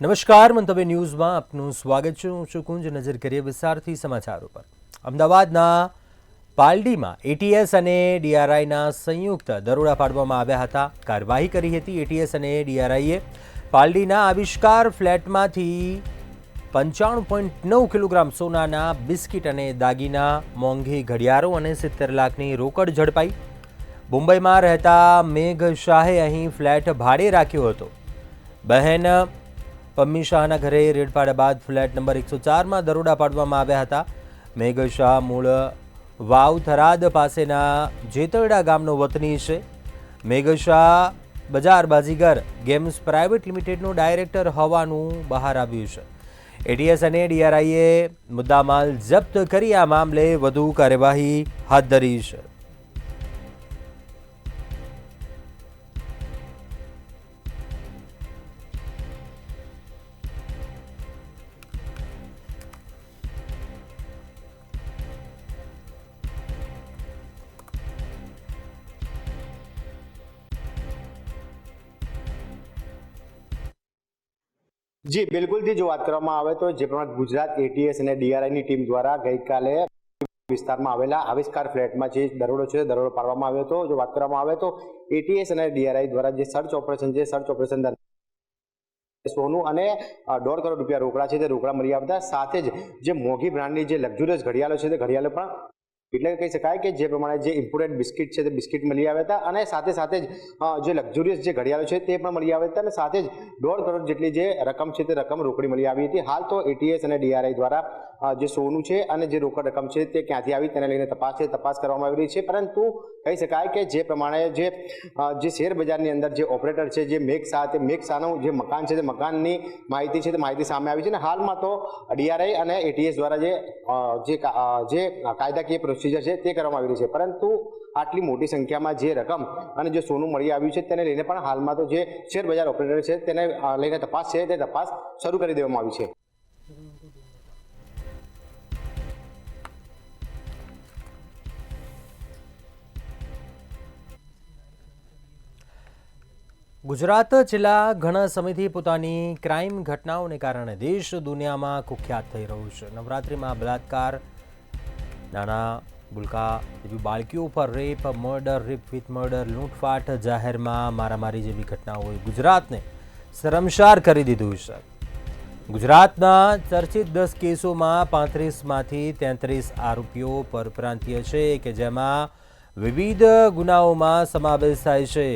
નમસ્કાર, મંતવ્ય ન્યૂઝમાં આપનું સ્વાગત છે। હું છું કુંજ। નજર કરીએ વિસ્તારથી સમાચારો પર। અમદાવાદના પાલડીમાં એટીએસ અને ડીઆરઆઈના સંયુક્ત દરોડા પાડવામાં આવ્યા હતા। કાર્યવાહી કરી હતી એટીએસ અને ડીઆરઆઈએ પાલડીના આવિષ્કાર ફ્લેટમાંથી 95.9 કિલોગ્રામ સોનાના બિસ્કિટ અને દાગીના, મોંઘી ઘડિયાળો અને 70 લાખની રોકડ ઝડપાઈ। મુંબઈમાં રહેતા મેઘ શાહે અહીં ફ્લેટ ભાડે રાખ્યો હતો। બહેન પમ્મી શાહના ઘરે રેડ પાડ્યા બાદ ફ્લેટ નંબર 104માં દરોડા પાડવામાં આવ્યા હતા। મેઘ શાહ મૂળ વાવ થરાદ પાસેના જેતરડા ગામનો વતની છે। મેઘ શાહ બજાર બાજીગર ગેમ્સ પ્રાઇવેટ લિમિટેડનો ડાયરેક્ટર હોવાનું બહાર આવ્યું છે। એટીએસ અને ડીઆરઆઈએ મુદ્દામાલ જપ્ત કરી આ મામલે વધુ કાર્યવાહી હાથ ધરી છે। જી બિલકુલથી જો વાત કરવામાં આવે તો જે પ્રમાણે ગુજરાત એટીએસ અને ડીઆરઆઈની ટીમ દ્વારા ગઈકાલે વિસ્તારમાં આવેલા આવિષ્કાર ફ્લેટમાં જે દરોડો છે દરોડો પાડવામાં આવ્યો હતો। જો વાત કરવામાં આવે તો એટીએસ અને ડીઆરઆઈ દ્વારા જે સર્ચ ઓપરેશન છે, સર્ચ ઓપરેશન સોનું અને 1.5 કરોડ રૂપિયા રોકડા છે તે રોકડા મળી આવતા સાથે જ જે મોંઘી બ્રાન્ડની જે લક્ઝુરિયસ ઘડિયાળો છે તે ઘડિયાળો પણ એટલે કહી શકાય કે જે પ્રમાણે જે ઇમ્પોર્ટેડ બિસ્કિટ છે તે બિસ્કિટ મળી આવ્યા હતા અને સાથે સાથે જ જે લક્ઝુરિયસ જે ઘડિયાળો છે તે પણ મળી આવ્યા હતા અને સાથે જ 1.5 કરોડ જેટલી જે રકમ છે તે રકમ રોકડી મળી આવી હતી। હાલ તો એટીએસ અને ડીઆરઆઈ દ્વારા જે સોનું છે અને જે રોકડ રકમ છે તે ક્યાંથી આવી તેને લઈને તપાસ કરવામાં આવી રહી છે। પરંતુ કહી શકાય કે જે પ્રમાણે જે શેર બજારની અંદર જે ઓપરેટર છે જે મેઘ શાહનું જે મકાન છે તે મકાનની માહિતી છે તે માહિતી સામે આવી છે અને હાલમાં તો ડીઆરઆઈ અને એટીએસ દ્વારા જે કાયદાકીય પ્રોસિજર છે તે કરવામાં આવી રહી છે। પરંતુ આટલી મોટી સંખ્યામાં જે રકમ અને જે સોનું મળી આવ્યું છે તેને લઈને પણ હાલમાં તો જે શેર બજાર ઓપરેટર છે તેને લઈને તપાસ છે તે તપાસ શરૂ કરી દેવામાં આવી છે। ગુજરાત છેલ્લા ઘણા સમયથી પોતાની ક્રાઇમ ઘટનાઓને કારણે દેશ દુનિયામાં કુખ્યાત થઈ રહ્યું છે। નવરાત્રિમાં બલાત્કાર, નાના ભૂલકા જેવી બાળકીઓ પર rape, murder, rape with murder, લૂંટફાટ, જાહેરમાં મારામારી જેવી ઘટનાઓએ ગુજરાતને શરમસાર કરી દીધું છે। ગુજરાતના ચર્ચિત 10 કેસોમાં 35માંથી 33 આરોપીઓ પરપ્રાંતીય છે કે જેમાં વિવિધ ગુનાઓમાં સમાવેશ થાય છે।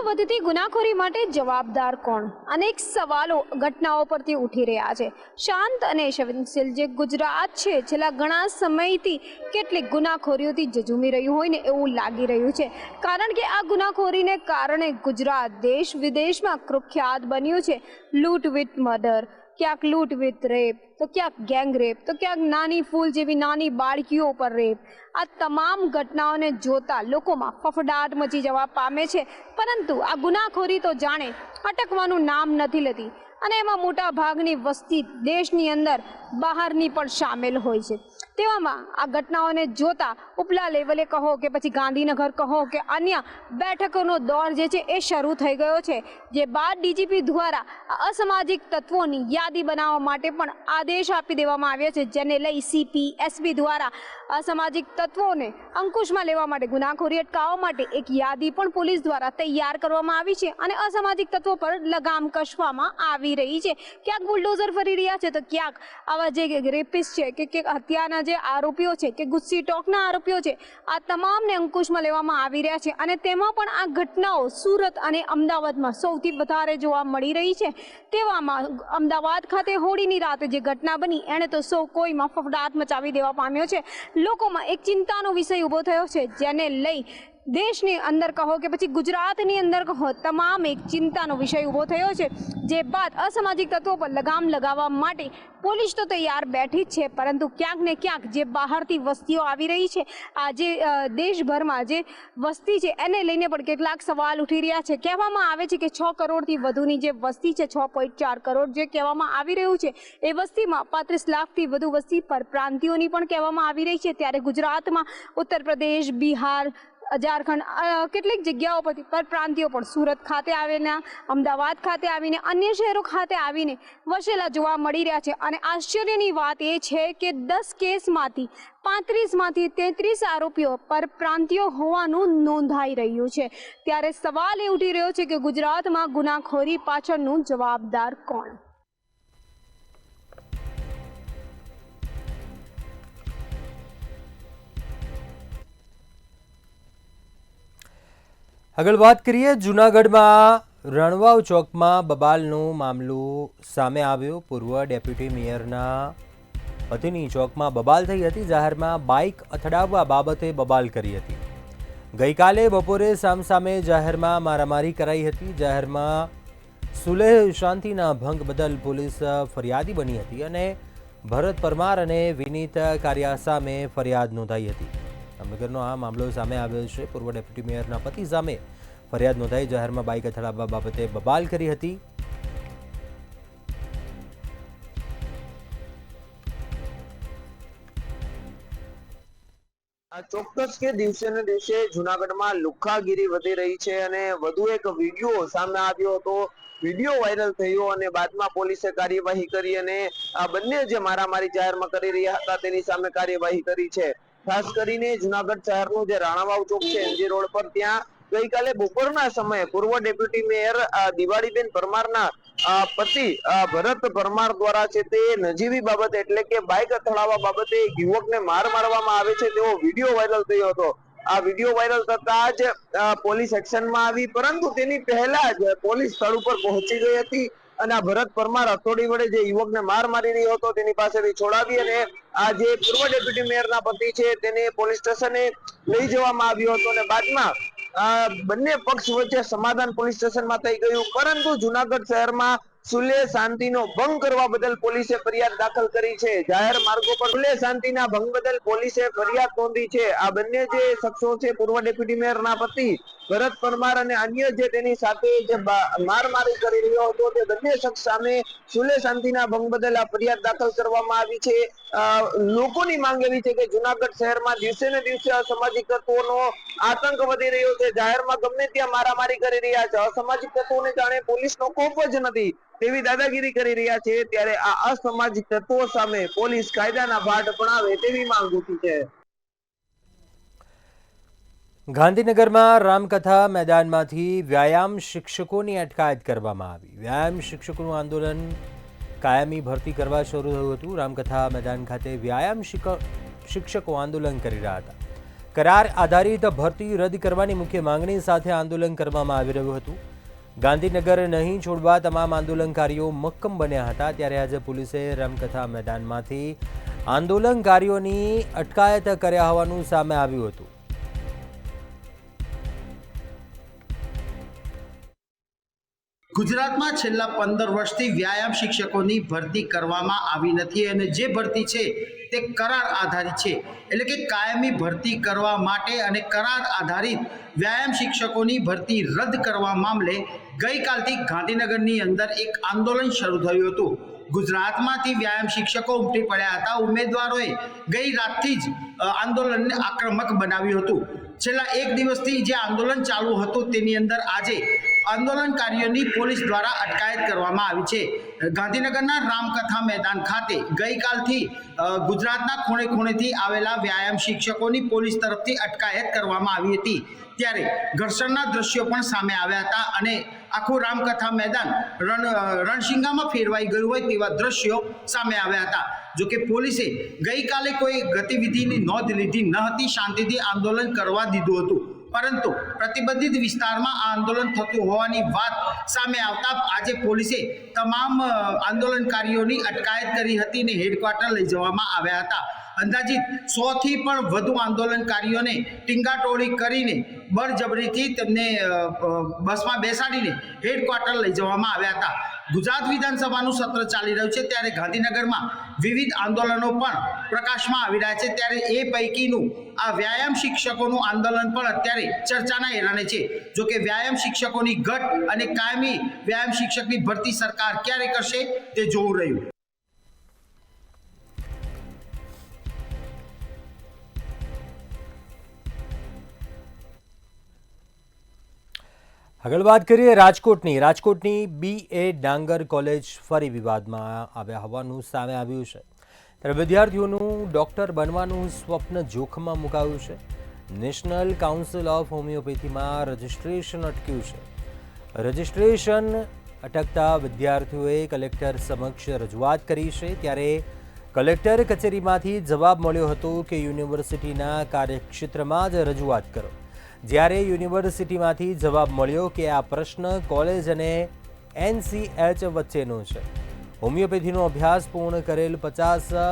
વધતી ગુનાખોરી માટે જવાબદાર કોણ? અનેક સવાલો ઘટનાઓ પરથી ઉઠી રહ્યા છે। શાંત અને સંવેદનશીલ જે ગુજરાત છે છેલ્લા ઘણા સમયથી કેટલીક ગુનાખોરીઓથી ઝઝૂમી રહ્યું હોય ને એવું લાગી રહ્યું છે। કારણ કે આ ગુનાખોરીને કારણે ગુજરાત દેશ વિદેશમાં કુખ્યાત બન્યું છે। લૂંટ વિથ મર્ડર, ક્યાંક લૂંટ વિથ રેપ, તો ક્યાંક ગેંગ રેપ, તો ક્યાંક નાની ફૂલ જેવી નાની બાળકીઓ પર રેપ। આ તમામ ઘટનાઓને જોતા લોકોમાં ફફડાટ મચી જવા પામે છે। પરંતુ આ ગુનાખોરી તો જાણે અટકવાનું નામ નથી લેતી અને એમાં મોટા ભાગની વસ્તી દેશની અંદર બહારની પણ સામેલ હોય છે। તેવામાં આ ઘટનાઓને જોતા ઉપલા લેવલે કહો કે પછી ગાંધીનગર કહો કે અન્ય બેઠકોનો દોર જે છે એ શરૂ થઈ ગયો છે। જે બાદ ડીજીપી દ્વારા અસામાજિક તત્વોની યાદી બનાવવા માટે પણ આદેશ આપી દેવામાં આવ્યા છે, જેને લઈ સીપી એસપી દ્વારા અસામાજિક તત્વોને અંકુશમાં લેવા માટે, ગુનાખોરી અટકાવવા માટે એક યાદી પણ પોલીસ દ્વારા તૈયાર કરવામાં આવી છે અને અસામાજિક તત્વો પર લગામ કસવામાં આવી રહી છે। ક્યાંક બુલડોઝર ફરી રહ્યા છે તો ક્યાંક આવા જે રેપિસ્ટ છે કે હત્યાના જે આરોપીઓ છે કે ગુસ્સી ટોકના આરોપીઓ છે આ તમામને અંકુશમાં લેવામાં આવી રહ્યા છે અને તેમાં પણ આ ઘટનાઓ સુરત અને અમદાવાદમાં સૌથી વધારે જોવા મળી રહી છે। તેવામાં અમદાવાદ ખાતે હોળીની રાતે જે ઘટના બની એણે તો સૌ કોઈમાં ફફડાટ મચાવી દેવા પામ્યો છે। લોકોમાં એક ચિંતાનો વિષય ઊભો થયો છે, જેને લઈ દેશની અંદર કહો કે પછી ગુજરાતની અંદર કહો, તમામ એક ચિંતાનો વિષય ઊભો થયો છે। જે બાદ અસામાજિક તત્વો પર લગામ લગાવવા માટે પોલીસ તો તૈયાર બેઠી જ છે, પરંતુ ક્યાંક ને ક્યાંક જે બહારથી વસ્તીઓ આવી રહી છે, આ જે દેશભરમાં જે વસ્તી છે એને લઈને પણ કેટલાક સવાલ ઉઠી રહ્યા છે। કહેવામાં આવે છે કે 6 કરોડથી વધુની જે વસ્તી છે, 6.4 કરોડ જે કહેવામાં આવી રહ્યું છે, એ વસ્તીમાં 35 લાખથી વધુ વસ્તી પરપ્રાંતિયોની પણ કહેવામાં આવી રહી છે। ત્યારે ગુજરાતમાં ઉત્તર પ્રદેશ, બિહાર, ઝારખંડ કેટલીક જગ્યાઓ પરથી પરપ્રાંતિયો પણ સુરત ખાતે આવીને, અમદાવાદ ખાતે આવીને, અન્ય શહેરો ખાતે આવીને વસેલા જોવા મળી રહ્યા છે। અને આશ્ચર્યની વાત એ છે કે 10 કેસમાંથી 35માંથી 33 આરોપીઓ પરપ્રાંતિયો હોવાનું નોંધાઈ રહ્યું છે। ત્યારે સવાલ એ ઉઠી રહ્યો છે કે ગુજરાતમાં ગુનાખોરી પાછળનું જવાબદાર કોણ? આગળ વાત કરીએ, જૂનાગઢમાં રણવાવ ચોકમાં બબાલનું મામલું સામે આવ્યો। પૂર્વ ડેપ્યુટી મેયરના પતિની ચોકમાં બબાલ થઈ હતી। જાહેરમાં બાઇક અથડાવવા બાબતે બબાલ કરી હતી। ગઈકાલે બપોરે સામસામે જાહેરમાં મારામારી કરાઈ હતી। જાહેરમાં સુલેહ શાંતિના ભંગ બદલ પોલીસ ફરિયાદી બની હતી અને ભરત પરમાર અને વિનીત કારિયા સામે ફરિયાદ નોંધાઈ હતી। જામનગરનો આ મામલો સામે આવ્યો છે। પૂર્વ ડેપ્યુટી મેયરના પતિ સામે ફરિયાદ નોંધાઈ જાહેરમાં બાઇક અથડાવવા બાબતે બબાલ કરી હતી। ચોક્કસ કે દિવસે ને દિવસે જૂનાગઢમાં લુખ્ખાગીરી વધી રહી છે અને વધુ એક વિડીયો સામે આવ્યો હતો। વિડીયો વાયરલ થયો અને બાદમાં પોલીસે કાર્યવાહી કરી અને આ બંને જે મારામારી જાહેરમાં કરી રહ્યા હતા તેની સામે કાર્યવાહી કરી છે। ખાસ કરીને જૂનાગઢ શહેરનું જે રાણાવાવ ચોક છે, એમજી રોડ પર, ત્યાં ગઈકાલે બપોરના સમયે પૂર્વ ડેપ્યુટી મેયર દિવાળીબેન પરમારના પતિ ભરત પરમાર દ્વારા છે તે નજીવી બાબતે એટલે કે બાઇક અથડાવવા બાબતે એક યુવકને માર મારવામાં આવે છે તેવો વિડીયો વાયરલ થયો હતો। આ વિડીયો વાયરલ થતા જ પોલીસ એક્શનમાં આવી, પરંતુ તેની પહેલા જ પોલીસ સ્થળ ઉપર પહોંચી ગઈ હતી અને આ ભરત પરમાર હથોડી વડે જે યુવકને માર મારી રહ્યો હતો તેની પાસેથી છોડાવી અને આ જે પૂર્વ ડેપ્યુટી મેયરના પતિ છે તેને પોલીસ સ્ટેશને લઈ જવામાં આવ્યો હતો અને બાદમાં બંને પક્ષ વચ્ચે સમાધાન પોલીસ સ્ટેશનમાં થઈ ગયું। પરંતુ જૂનાગઢ શહેરમાં સુલેહ શાંતિનો ભંગ કરવા બદલ પોલીસે ફરિયાદ દાખલ કરી છે। જાહેર માર્ગો પર સુલેહ શાંતિના ભંગ બદલ પોલીસે ફરિયાદ નોંધી છે। આ બંને જે શખ્સો છે, પૂર્વ ડેપ્યુટી મેયરના પતિ ભરત પરમાર અને અન્ય જે તેની સાથે જે મારમારી કરી રહ્યો હતો, તે બંને શખ્સ સામે સુલેહ શાંતિના ભંગ બદલ આ ફરિયાદ દાખલ કરવામાં આવી છે। લોકોની માંગ એવી છે કે જૂનાગઢ શહેરમાં દિવસે ને દિવસે અસામાજિક તત્વોનો આતંક વધી રહ્યો છે। જાહેરમાં ગમે ત્યાં મારામારી કરી રહ્યા છે। અસામાજિક તત્વોને જાણે પોલીસનો ખોફ જ નથી તેવી દાદાગીરી કરી રહ્યા છે। ત્યારે આ અસામાજિક તત્વો સામે પોલીસ કાયદાના ભાટ અપનાવે તેવી માંગ ઉઠી છે। ગાંધીનગરમાં રામકથા મેદાનમાંથી વ્યાયામ શિક્ષકોની અટકાયત કરવામાં આવી। વ્યાયામ શિક્ષકોનું આંદોલન કાયમી ભરતી કરવા શરૂ થયું હતું। રામકથા મેદાન ખાતે વ્યાયામ શિક્ષકો આંદોલન કરી રહ્યા હતા। કરાર આધારિત ભરતી રદ કરવાની મુખ્ય માંગણી સાથે આંદોલન કરવામાં આવી રહ્યું હતું। ગાંધીનગર નહીં છોડવા તમામ આંદોલનકારીઓ મક્કમ બન્યા હતા। ત્યારે આજે પોલીસે રામકથા મેદાનમાંથી આંદોલનકારીઓની અટકાયત કર્યા હોવાનું સામે આવ્યું હતું। ગુજરાતમાં છેલ્લા 15 વર્ષથી વ્યાયામ શિક્ષકોની ભરતી કરવામાં આવી નથી અને જે ભરતી છે તે કરાર આધારિત છે, એટલે કે કાયમી ભરતી કરવા માટે અને કરાર આધારિત વ્યાયામ શિક્ષકોની ભરતી રદ કરવા મામલે ગઈકાલથી ગાંધીનગરની અંદર એક આંદોલન શરૂ થયું હતું। ગુજરાતમાંથી વ્યાયામ શિક્ષકો ઉમટી પડ્યા હતા। ઉમેદવારોએ ગઈ રાતથી જ આંદોલનને આક્રમક બનાવ્યું હતું। છેલ્લા એક દિવસથી જે આંદોલન ચાલુ હતું તેની અંદર આજે આંદોલનકારીઓની પોલીસ દ્વારા અટકાયત કરવામાં આવી છે। ગાંધીનગરના રામકથા મેદાન ખાતે ગઈકાલથી ગુજરાતના ખૂણે ખૂણેથી આવેલા વ્યાયામ શિક્ષકોની પોલીસ તરફથી અટકાયત કરવામાં આવી હતી। ત્યારે ઘર્ષણના દ્રશ્યો પણ સામે આવ્યા હતા અને આખું રામકથા મેદાન રણશીંગામાં ફેરવાઈ ગયું હોય તેવા દ્રશ્યો સામે આવ્યા હતા। જોકે પોલીસે ગઈકાલે કોઈ ગતિવિધિની નોંધ લીધી ન હતી, શાંતિથી આંદોલન કરવા દીધું હતું, પરંતુ પ્રતિબંધિત વિસ્તારમાં આ આંદોલન થતું હોવાની વાત સામે આવતા આજે પોલીસે તમામ આંદોલનકારીઓની અટકાયત કરી હતી અને હેડક્વાર્ટર લઈ જવામાં આવ્યા હતા। અંદાજિત 100 થી પણ વધુ આંદોલનકારીઓને ટીંગાટોળી કરીને બળજબરીથી તેમને બસમાં બેસાડીને હેડક્વાર્ટર લઈ જવામાં આવ્યા હતા. ગુજરાત વિધાનસભાનું સત્ર ચાલી રહ્યું છે ત્યારે ગાંધીનગરમાં વિવિધ આંદોલનો પણ પ્રકાશમાં આવી રહ્યા છે. ત્યારે એ પૈકીનું આ વ્યાયામ શિક્ષકોનું આંદોલન પણ અત્યારે ચર્ચાના એલાને છે. જો કે વ્યાયામ શિક્ષકોની ઘટ અને કાયમી વ્યાયામ શિક્ષકની ભરતી સરકાર ક્યારે કરશે તે જોવું રહ્યું. આગળ વાત કરીએ રાજકોટની BA ડાંગર કોલેજ ફરી વિવાદમાં આવ્યા હોવાનું સામે આવ્યું છે. ત્યારે વિદ્યાર્થીઓનું ડૉક્ટર બનવાનું સ્વપ્ન જોખમમાં મુકાયું છે. નેશનલ કાઉન્સિલ ઓફ હોમિયોપેથીમાં રજિસ્ટ્રેશન અટક્યું છે. રજિસ્ટ્રેશન અટકતા વિદ્યાર્થીઓએ કલેક્ટર સમક્ષ રજૂઆત કરી છે. ત્યારે કલેક્ટર કચેરીમાંથી જવાબ મળ્યો હતો કે યુનિવર્સિટીના કાર્યક્ષેત્રમાં જ રજૂઆત કરો. જ્યારે યુનિવર્સિટીમાંથી જવાબ મળ્યો કે આ પ્રશ્ન કોલેજ અને NCH વચ્ચેનો છે. હોમિયોપેથીનો અભ્યાસ પૂર્ણ કરેલ 50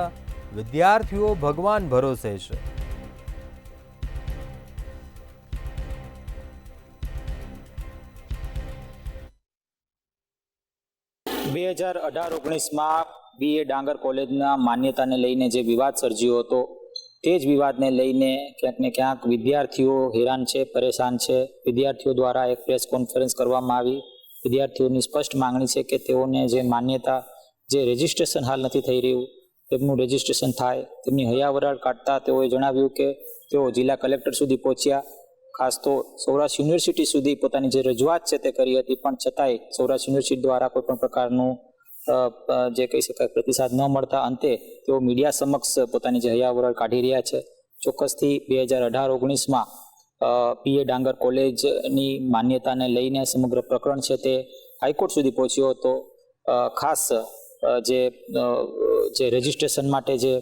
વિદ્યાર્થીઓ ભગવાન ભરોસે છે. બે 2018-19માં BA ડાંગર કોલેજના માન્યતાને લઈને જે વિવાદ સર્જ્યો હતો તે જ વિવાદને લઈને ક્યાંક ને ક્યાંક વિદ્યાર્થીઓ હેરાન છે, પરેશાન છે. વિદ્યાર્થીઓ દ્વારા એક પ્રેસ કોન્ફરન્સ કરવામાં આવી. વિદ્યાર્થીઓની સ્પષ્ટ માંગણી છે કે તેઓને જે માન્યતા, જે રજિસ્ટ્રેશન હાલ નથી થઈ રહ્યું, તેમનું રજિસ્ટ્રેશન થાય. તેમની હૈયાવરાળ કાઢતા તેઓએ જણાવ્યું કે તેઓ જિલ્લા કલેક્ટર સુધી પહોંચ્યા. ખાસ તો સૌરાષ્ટ્ર યુનિવર્સિટી સુધી પોતાની જે રજૂઆત છે તે કરી હતી, પણ છતાંય સૌરાષ્ટ્ર યુનિવર્સિટી દ્વારા કોઈ પણ પ્રકારનું જે કહી શકાય પ્રતિસાદ ન મળતા અંતે તેઓ મીડિયા સમક્ષ પોતાની જે હૈયાવરાળ કાઢી રહ્યા છે. ચોક્કસથી 2018-19માં BA ડાંગર કોલેજની માન્યતાને લઈને સમગ્ર પ્રકરણ છે તે હાઈકોર્ટ સુધી પહોંચ્યો હતો. ખાસ જે રજિસ્ટ્રેશન માટે જે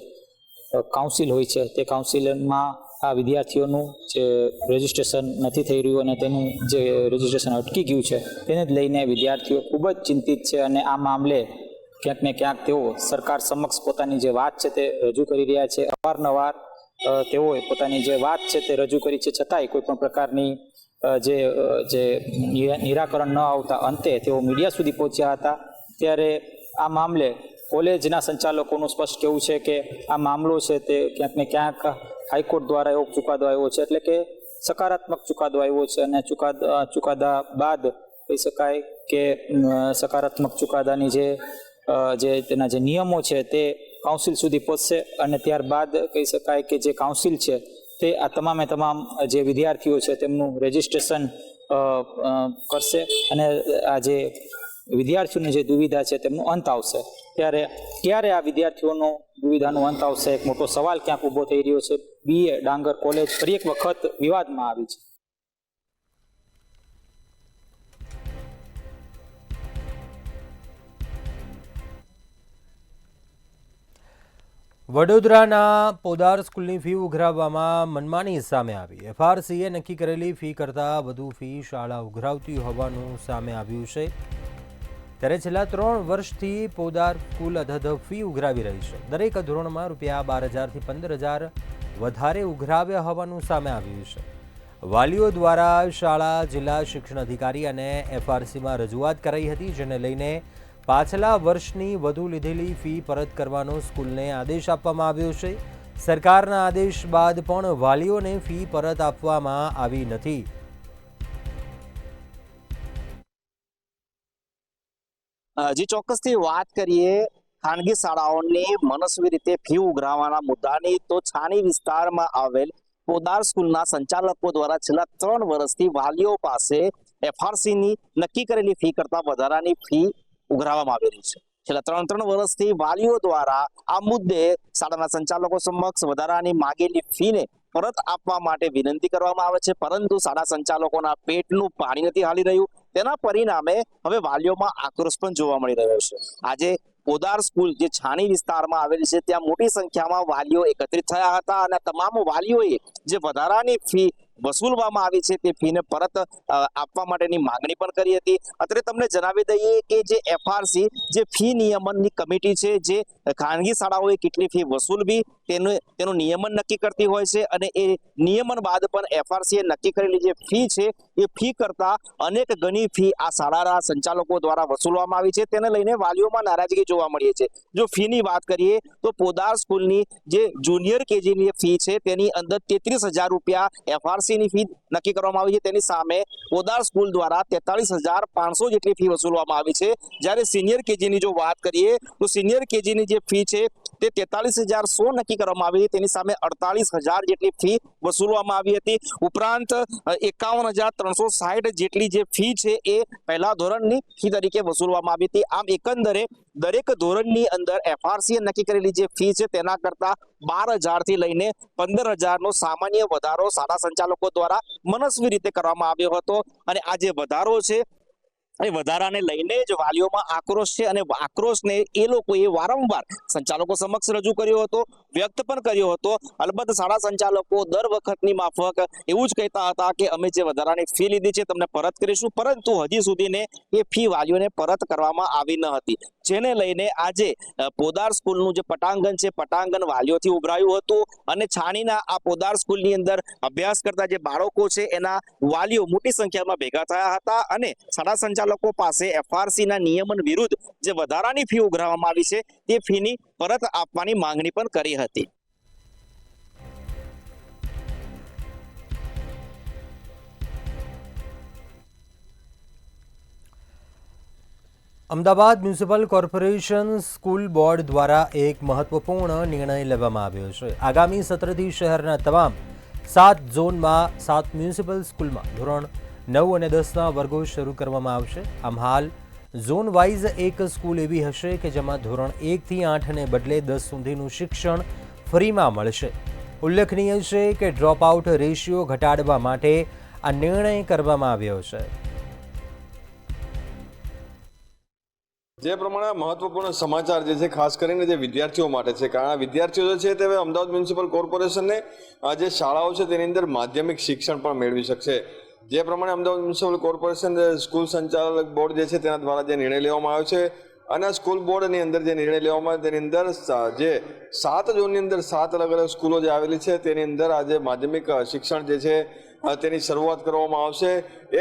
કાઉન્સિલ હોય છે તે કાઉન્સિલમાં આ વિદ્યાર્થીઓનું જે રજિસ્ટ્રેશન નથી થઈ રહ્યું અને તેનું જે રજિસ્ટ્રેશન અટકી ગયું છે તેને જ લઈને વિદ્યાર્થીઓ ખૂબ જ ચિંતિત છે. અને આ મામલે ક્યાંક ને ક્યાંક તેઓ સરકાર સમક્ષ પોતાની જે વાત છે તે રજૂ કરી રહ્યા છે. અવારનવાર તેઓએ પોતાની જે વાત છે તે રજૂ કરી છે, છતાંય કોઈ પણ પ્રકારની જે નિરાકરણ ન આવતા અંતે તેઓ મીડિયા સુધી પહોંચ્યા હતા. ત્યારે આ મામલે કોલેજના સંચાલકોનું સ્પષ્ટ કહેવું છે કે આ મામલો છે તે ક્યાંક ને ક્યાંક હાઈકોર્ટ દ્વારા એવો ચુકાદો આવ્યો છે, એટલે કે સકારાત્મક ચુકાદો આવ્યો છે. અને ચુકાદા બાદ કહી શકાય કે સકારાત્મક ચુકાદાની જે તેના જે નિયમો છે તે કાઉન્સિલ સુધી પહોંચશે. અને ત્યારબાદ કહી શકાય કે જે કાઉન્સિલ છે તે આ તમામે તમામ જે વિદ્યાર્થીઓ છે તેમનું રજિસ્ટ્રેશન કરશે અને આ જે વિદ્યાર્થીઓની જે દુવિધા છે તેમનો અંત આવશે. ત્યારે ક્યારે આ વિદ્યાર્થીઓનો દુવિધાનો અંત આવશે, એક મોટો સવાલ ક્યાંક ઊભો થઈ રહ્યો છે. BA ડાંગર કોલેજ ફરી એક વખત વિવાદમાં આવી છે. વડોદરાના પોદાર સ્કૂલની ફી ઉઘરાવવામાં મનમાની સામે આવી. FRCએ નક્કી કરેલી ફી કરતાં વધુ ફી શાળા ઉઘરાવતી હોવાનું સામે આવ્યું છે. ત્યારે છેલ્લા 3 વર્ષથી પોદાર સ્કૂલ અધધ ફી ઉઘરાવી રહી છે. દરેક ધોરણમાં ₹12,000 થી 15,000 વધારે ઉઘરાવ્યા હોવાનું સામે આવ્યું છે. વાલીઓ દ્વારા શાળા જિલ્લા શિક્ષણ અધિકારી અને FRCમાં રજૂઆત કરાઈ હતી, જેને લઈને પાછલા વર્ષની વધુ લીધેલી ફી પરત કરવાનો સ્કૂલને આદેશ આપવામાં આવ્યો છે. સરકારના આદેશ બાદ પણ વાલીઓને ફી પરત આપવામાં આવી નથી. જે ચોક્કસથી વાત કરીએ ખાનગી શાળાઓની મનસ્વી રીતે ફી ઉઘરાવવાના મુદ્દાની, તો છાણી વિસ્તારમાં આવેલ પોદાર સ્કૂલના સંચાલકો દ્વારા છેલ્લા 3 વર્ષથી વાલીઓ પાસે FRCની નક્કી કરેલી ફી કરતા વધારાની ફી ઉઘરાવવામાં આવી રહી છે. છેલ્લા 3 વર્ષથી વાલીઓ દ્વારા આ મુદ્દે શાળાના સંચાલકો સમક્ષ વધારાની માગેલી ફીને પરત આપવા માટે વિનંતી કરવામાં આવે છે, પરંતુ શાળા સંચાલકોના પેટનું પાણી નથી હાલી રહ્યું. તેના પરિણામે હવે વાલીઓમાં આક્રોશ પણ જોવા મળી રહ્યો છે. આજે પોદાર સ્કૂલ જે છાણી વિસ્તારમાં આવેલી છે ત્યાં મોટી સંખ્યામાં વાલીઓ એકત્રિત થયા હતા અને તમામ વાલીઓએ જે વધારાની ફી વસૂલવામાં આવી છે તે ફીને પરત આપવા માટેની માંગણી પણ કરી હતી. અત્યારે તમને જણાવી દઈએ કે જે એફઆરસી જે ફી નિયમનની કમિટી છે, જે ખાનગી શાળાઓએ કેટલી ફી વસૂલવી તેનું નિયમન નક્કી કરતી હોય છે અને એ નિયમન બાદ પણ એફઆરસી નક્કી કરેલી જે ફી છે એ ફી કરતા અનેક ગણી ફી આ શાળાના સંચાલકો દ્વારા વસૂલવામાં આવી છે. તેને લઈને વાલીઓમાં નારાજગી જોવા મળી છે. જો ફીની વાત કરીએ તો પોદાર સ્કૂલની જે જુનિયર કેજીની ફી છે તેની અંદર 33,000 રૂપિયા એફઆરસીની ફી નક્કી કરવામાં આવી છે. તેની સામે પોદાર સ્કૂલ દ્વારા 43,500 જેટલી ફી વસૂલવામાં આવી છે. જ્યારે સિનિયર કેજીની જો વાત કરીએ તો સિનિયર કેજીની જે ફી છે તે 43,100 નક્કી કરવામાં આવી હતી. તેની સામે 48,000 જેટલી ફી વસૂલવામાં આવી હતી. ઉપરાંત 51,360 જેટલી જે ફી છે એ પહેલા ધોરણની ફી તરીકે વસૂલવામાં આવી હતી. આમ એકંદરે દરેક ધોરણની અંદર એફઆરસી નક્કી કરેલી જે ફી છે તેના કરતા 12,000 થી લઈને 15,000 નો સામાન્ય વધારો શાળા સંચાલકો દ્વારા મનસ્વી રીતે કરવામાં આવ્યો હતો. અને આ જે વધારો છે એ વધારાને લઈને જ વાલીઓમાં આક્રોશ છે અને આક્રોશને એ લોકોએ વારંવાર સંચાલકો સમક્ષ રજૂ કર્યો હતો, વ્યક્ત પણ કર્યો હતો. અલબત્ત શાળા સંચાલકો દર વખતની માફક એવું જ કહેતા હતા કે અમે જે વધારાની ફી લીધી છે તમને પરત કરીશું, પરંતુ હજી સુધીને એ ફી વાલીઓને પરત કરવામાં આવી ન હતી. જેને લઈને આજે પોદાર સ્કૂલનું જે પટાંગણ છે, પટાંગણ વાલીઓથી ઉભરાયું હતું અને છાણીના આ પોદાર સ્કૂલની અંદર અભ્યાસ કરતા જે બાળકો છે એના વાલીઓ મોટી સંખ્યામાં ભેગા થયા હતા અને શાળા સંચાલકો પાસે એફઆરસીના નિયમન વિરુદ્ધ જે વધારાની ફી ઉઘરાવવામાં આવી છે તે ફીની પરત આપવાની માંગણી પણ કરી હતી. Ahmedabad municipal corporation school board દ્વારા એક મહત્વપૂર્ણ નિર્ણય લેવામાં આવ્યો છે. આગામી સત્રથી શહેરના તમામ 7 ઝોનમાં 7 મ્યુનિસિપલ સ્કૂલમાં ધોરણ 9 અને 10ના વર્ગો શરૂ કરવામાં આવશે. આમ હાલ ઝોન વાઇઝ એક સ્કૂલ એવી હશે કે જેમાં ધોરણ 1 થી 8ને બદલે 10 સુધીનું શિક્ષણ ફ્રીમાં મળશે. ઉલ્લેખનીય છે કે ડ્રોપ આઉટ રેશિયો ઘટાડવા માટે આ નિર્ણય કરવામાં આવ્યો છે. જે પ્રમાણે મહત્વપૂર્ણ સમાચાર જે છે ખાસ કરીને જે વિદ્યાર્થીઓ માટે છે, કારણ આ વિદ્યાર્થીઓ જે છે તે હવે અમદાવાદ મ્યુનિસિપલ કોર્પોરેશનને જે શાળાઓ છે તેની અંદર માધ્યમિક શિક્ષણ પણ મેળવી શકશે. જે પ્રમાણે અમદાવાદ મ્યુનિસિપલ કોર્પોરેશન સ્કૂલ સંચાલક બોર્ડ જે છે તેના દ્વારા જે નિર્ણય લેવામાં આવ્યો છે અને આ સ્કૂલ બોર્ડની અંદર જે નિર્ણય લેવામાં આવે તેની અંદર જે 7 ઝોનની અંદર 7 અલગ અલગ સ્કૂલો જે આવેલી છે તેની અંદર આજે માધ્યમિક શિક્ષણ જે છે તેની શરૂઆત કરવામાં આવશે.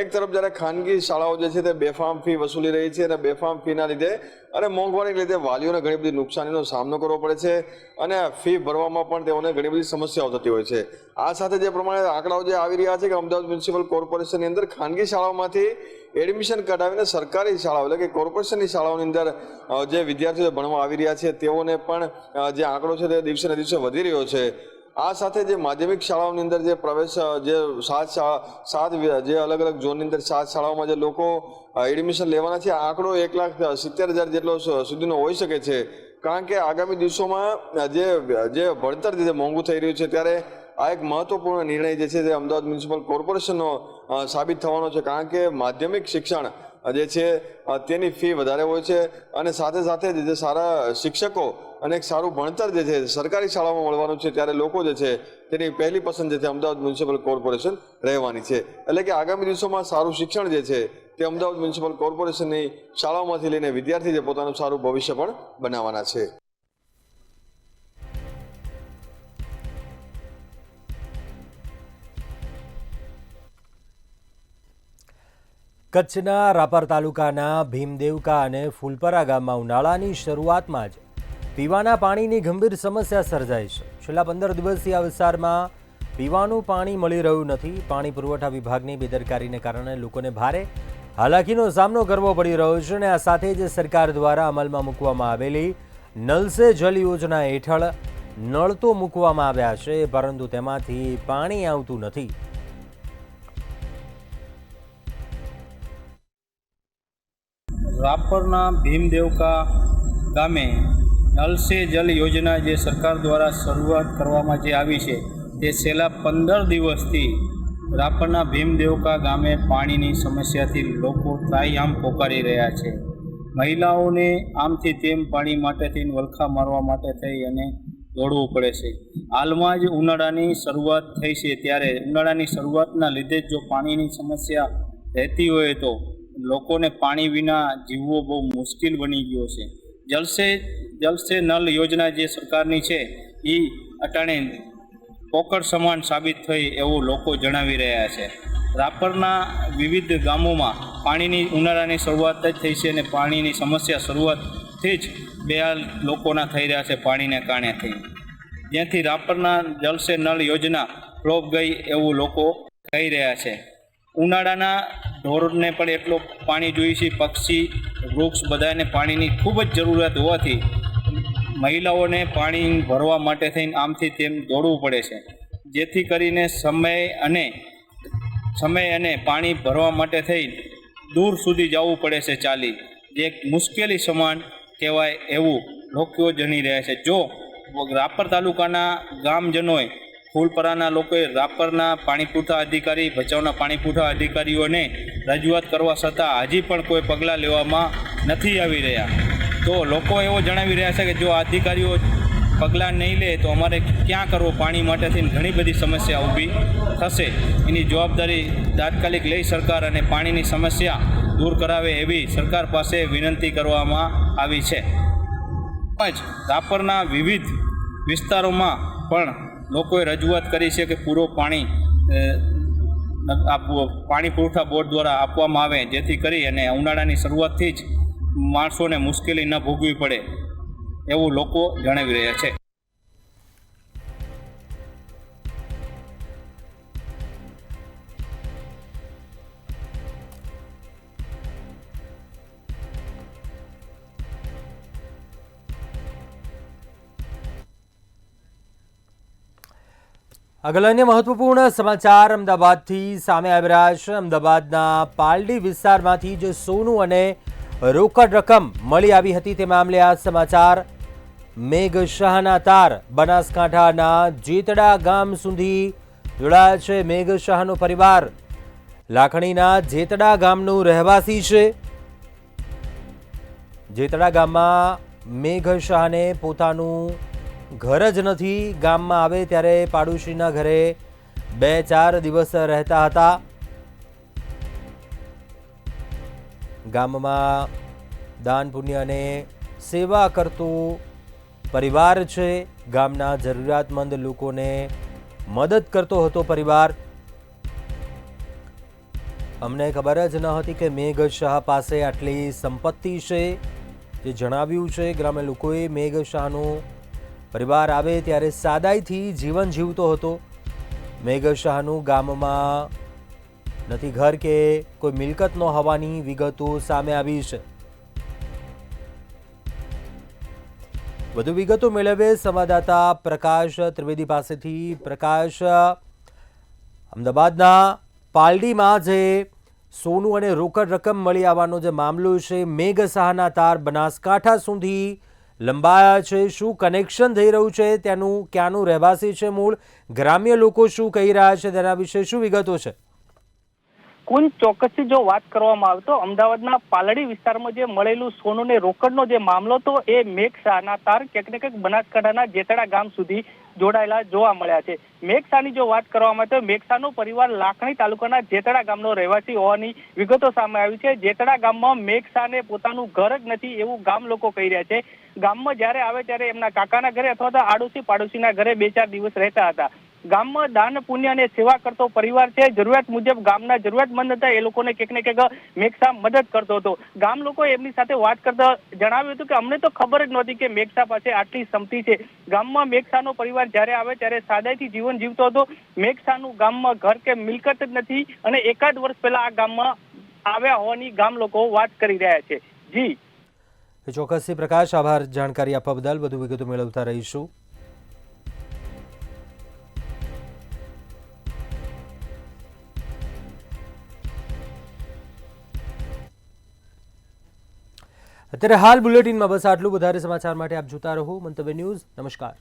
એક તરફ જ્યારે ખાનગી શાળાઓ જે છે તે બેફામ ફી વસૂલી રહી છે અને બેફામ ફીના લીધે અને મોંઘવારીના લીધે વાલીઓને ઘણી બધી નુકસાનીનો સામનો કરવો પડે છે અને ફી ભરવામાં પણ તેઓને ઘણી બધી સમસ્યાઓ થતી હોય છે. આ સાથે જે પ્રમાણે આંકડાઓ જે આવી રહ્યા છે કે અમદાવાદ મ્યુનિસિપલ કોર્પોરેશનની અંદર ખાનગી શાળાઓમાંથી એડમિશન કઢાવીને સરકારી શાળાઓ એટલે કે કોર્પોરેશનની શાળાઓની અંદર જે વિદ્યાર્થીઓ ભણવા આવી રહ્યા છે તેઓને પણ જે આંકડો છે તે દિવસે ને દિવસે વધી રહ્યો છે. આ સાથે જે માધ્યમિક શાળાઓની અંદર જે પ્રવેશ જે 7 જે અલગ અલગ ઝોનની અંદર 7 શાળાઓમાં જે લોકો એડમિશન લેવાના છે, આંકડો 1,70,000 જેટલો સુધીનો હોઈ શકે છે. કારણ કે આગામી દિવસોમાં જે ભણતર જે મોંઘું થઈ રહ્યું છે ત્યારે આ એક મહત્વપૂર્ણ નિર્ણય જે છે તે અમદાવાદ મ્યુનિસિપલ કોર્પોરેશનનો સાબિત થવાનો છે. કારણ કે માધ્યમિક શિક્ષણ જે છે તેની ફી વધારે હોય છે અને સાથે સાથે જે સારા શિક્ષકો અને એક સારું ભણતર જે છે સરકારી શાળાઓમાં મળવાનું છે ત્યારે લોકો જે છે તેની પહેલી પસંદ જે છે અમદાવાદ મ્યુનિસિપલ કોર્પોરેશન રહેવાની છે. એટલે કે આગામી દિવસોમાં સારું શિક્ષણ જે છે તે અમદાવાદ મ્યુનિસિપલ કોર્પોરેશનની શાળાઓમાંથી લઈને વિદ્યાર્થી જે પોતાનું સારું ભવિષ્ય પણ બનાવવાના છે. કચ્છના રાપર તાલુકાના ભીમદેવકા અને ફૂલપરા ગામમાં ઉનાળાની શરૂઆતમાં જ પીવાના પાણીની ગંભીર સમસ્યા સર્જાઈ છે. છેલ્લા 15 દિવસથી આ વિસ્તારમાં પીવાનું પાણી મળી રહ્યું નથી. પાણી પુરવઠા વિભાગની બેદરકારીને કારણે લોકોને ભારે હાલાકીનો સામનો કરવો પડી રહ્યો છે અને આ સાથે જ સરકાર દ્વારા અમલમાં મૂકવામાં આવેલી નલ સે જલ યોજના હેઠળ નળ તો મૂકવામાં આવ્યા છે પરંતુ તેમાંથી પાણી આવતું નથી. રાપરના ભીમદેવકા ગામે નલ સે જલ યોજના જે સરકાર દ્વારા શરૂઆત કરવામાં જે આવી છે તે છેલ્લા 15 દિવસથી રાપરના ભીમદેવકા ગામે પાણીની સમસ્યાથી લોકો ત્રાહિમામ પોકારી રહ્યા છે. મહિલાઓને આમથી તેમ પાણી માટે થઈને વલખા મારવા માટે થઈ અને દોડવું પડે છે. હાલમાં જ ઉનાળાની શરૂઆત થઈ છે ત્યારે ઉનાળાની શરૂઆતના લીધે જ જો પાણીની સમસ્યા રહેતી હોય તો લોકોને પાણી વિના જીવવો બહુ મુશ્કેલ બની ગયો છે. જલ સે નલ યોજના જે સરકારની છે એ અટાણે પોકળ સમાન સાબિત થઈ એવું લોકો જણાવી રહ્યા છે. રાપરના વિવિધ ગામોમાં પાણીની ઉનાળાની શરૂઆત જ થઈ છે અને પાણીની સમસ્યા શરૂઆતથી જ બેહાલ લોકોના થઈ રહ્યા છે પાણીને કારણે થઈ, જ્યાંથી રાપરના જલ સે નળ યોજના ફ્લોપ ગઈ એવું લોકો કહી રહ્યા છે. ઉનાળાના ઢોરને પણ એટલું પાણી જોઈએ છે, પક્ષી વૃક્ષ બધાને પાણીની ખૂબ જ જરૂરિયાત હોવાથી મહિલાઓને પાણી ભરવા માટે થઈને આમથી તેમ દોડવું પડે છે, જેથી કરીને સમય અને પાણી ભરવા માટે થઈ દૂર સુધી જવું પડે છે ચાલી, જે એક મુશ્કેલી સમાન કહેવાય એવું લોકો જણી રહ્યા છે. જો રાપર તાલુકાના ગામજનોએ ફૂલપરાના લોકોએ રાપરના પાણી પુરવઠા અધિકારી, ભચાઉના પાણી પુરવઠા અધિકારીઓને રજૂઆત કરવા છતાં હજી પણ કોઈ પગલાં લેવામાં નથી આવી રહ્યા. તો લોકો એવો જણાવી રહ્યા છે કે જો આ અધિકારીઓ પગલાં નહીં લે તો અમારે ક્યાં કરવું પાણી માટેથી ઘણી બધી સમસ્યા ઊભી થશે. એની જવાબદારી તાત્કાલિક લઈ સરકાર અને પાણીની સમસ્યા દૂર કરાવે એવી સરકાર પાસે વિનંતી કરવામાં આવી છે. રાપરના વિવિધ વિસ્તારોમાં પણ લોકોએ રજૂઆત કરી છે કે પાણી પુરવઠા બોર્ડ દ્વારા આપવામાં આવે, જેથી કરી અને ઉનાળાની શરૂઆતથી જ માણસોને મુશ્કેલી ન ભોગવવી પડે એવું લોકો જણાવી રહ્યા છે. આગળ અન્ય મહત્વપૂર્ણ સમાચાર અમદાવાદથી સામે આવી રહ્યા છે. અમદાવાદના પાલડી વિસ્તારમાંથી જે સોનું અને રોકડ રકમ મળી આવી હતી તે મામલે આ સમાચાર. મેઘ શાહના તાર બનાસકાંઠાના જેતડા ગામ સુધી જોડાયા છે. મેઘ શાહનો પરિવાર લાખણીના જેતડા ગામનું રહેવાસી છે. જેતડા ગામમાં મેઘ શાહને પોતાનું ઘર જ નથી. ગામમાં આવે ત્યારે પાડોશીના ઘરે 2-4 દિવસ રહેતા હતા. ગામમાં દાન પુણ્ય અને સેવા કરતો પરિવાર છે. ગામના જરૂરિયાતમંદ લોકોને મદદ કરતો હતો પરિવાર. અમને ખબર જ ન હતી કે મેઘ શાહ પાસે આટલી સંપત્તિ છે, જે જણાવ્યું છે ગ્રામ્ય લોકોએ. મેઘ શાહનો પરિવાર આવે ત્યારે સાદાઈથી જીવન જીવતો હતો. મેઘ શાહનું ગામમાં નથી ઘર કે કોઈ મિલકત ન હોવાની વિગતો સામે આવી છે. વધુ વિગતો મેળવે સંવાદદાતા પ્રકાશ ત્રિવેદી પાસેથી. પ્રકાશ, અમદાવાદના પાલડીમાં જે સોનું અને રોકડ રકમ મળી આવવાનો જે મામલો છે, મેઘ શાહના તાર બનાસકાંઠા સુધી લંબાયા છે. શું કનેક્શન થઈ રહ્યું છે ત્યાંનું? ક્યાંનું રહેવાસી છે મૂળ? ગ્રામ્ય લોકો શું કહી રહ્યા છે તેના વિશે શું વિગતો છે? કુંજ, ચોક્કસથી જો વાત કરવામાં આવે તો અમદાવાદના પાલડી વિસ્તારમાં જે મળેલું સોનું ને રોકડનો જે મામલો તો એ મેઘ શાહના તાર ક્યાંક ને ક્યાંક બનાસકાંઠાના જેતડા ગામ સુધી જોડાયેલા જોવા મળ્યા છે. મેઘ શાહની જો વાત કરવામાં આવે તો મેઘ શાહનો પરિવાર લાખણી તાલુકાના જેતડા ગામનો રહેવાસી હોવાની વિગતો સામે આવી છે. જેતડા ગામમાં મેઘ શાહને પોતાનું ઘર જ નથી એવું ગામ લોકો કહી રહ્યા છે. ગામમાં જ્યારે આવે ત્યારે એમના કાકાના ઘરે અથવા તો આડોશી પાડોશીના ઘરે 2-4 દિવસ રહેતા હતા. ગામમાં દાન પુણ્ય અને સેવા કરતો પરિવાર છે. જરૂરિયાત મુજબ ગામના જરૂરિયાતમંદ હતા એ લોકોને ક્યાંક ને ક્યાંક મેઘ શાહ મદદ કરતો હતો. ગામ લોકો એમની સાથે વાત કરતા જણાવ્યું હતું કે અમને તો ખબર જ નહોતી કે મેઘ શાહ પાસે આટલી સંપત્તિ છે. ગામમાં મેઘ શાહનો પરિવાર જ્યારે આવે ત્યારે સાદાઈથી જીવન જીવતો હતો. મેઘ શાહનું ગામમાં ઘર કે મિલકત જ નથી અને 1 વર્ષ પહેલા આ ગામમાં આવ્યા હોવાની ગામ લોકો વાત કરી રહ્યા છે. જી ચોક્કસથી પ્રકાશ, આભાર જાણકારી આપવા બદલ. વધુ વિગતો મેળવતા રહીશું. અત્યારે હાલ બુલેટિનમાં બસ આટલું. વધારે સમાચાર માટે આપ જોતા રહો મંતવ્ય ન્યૂઝ. નમસ્કાર.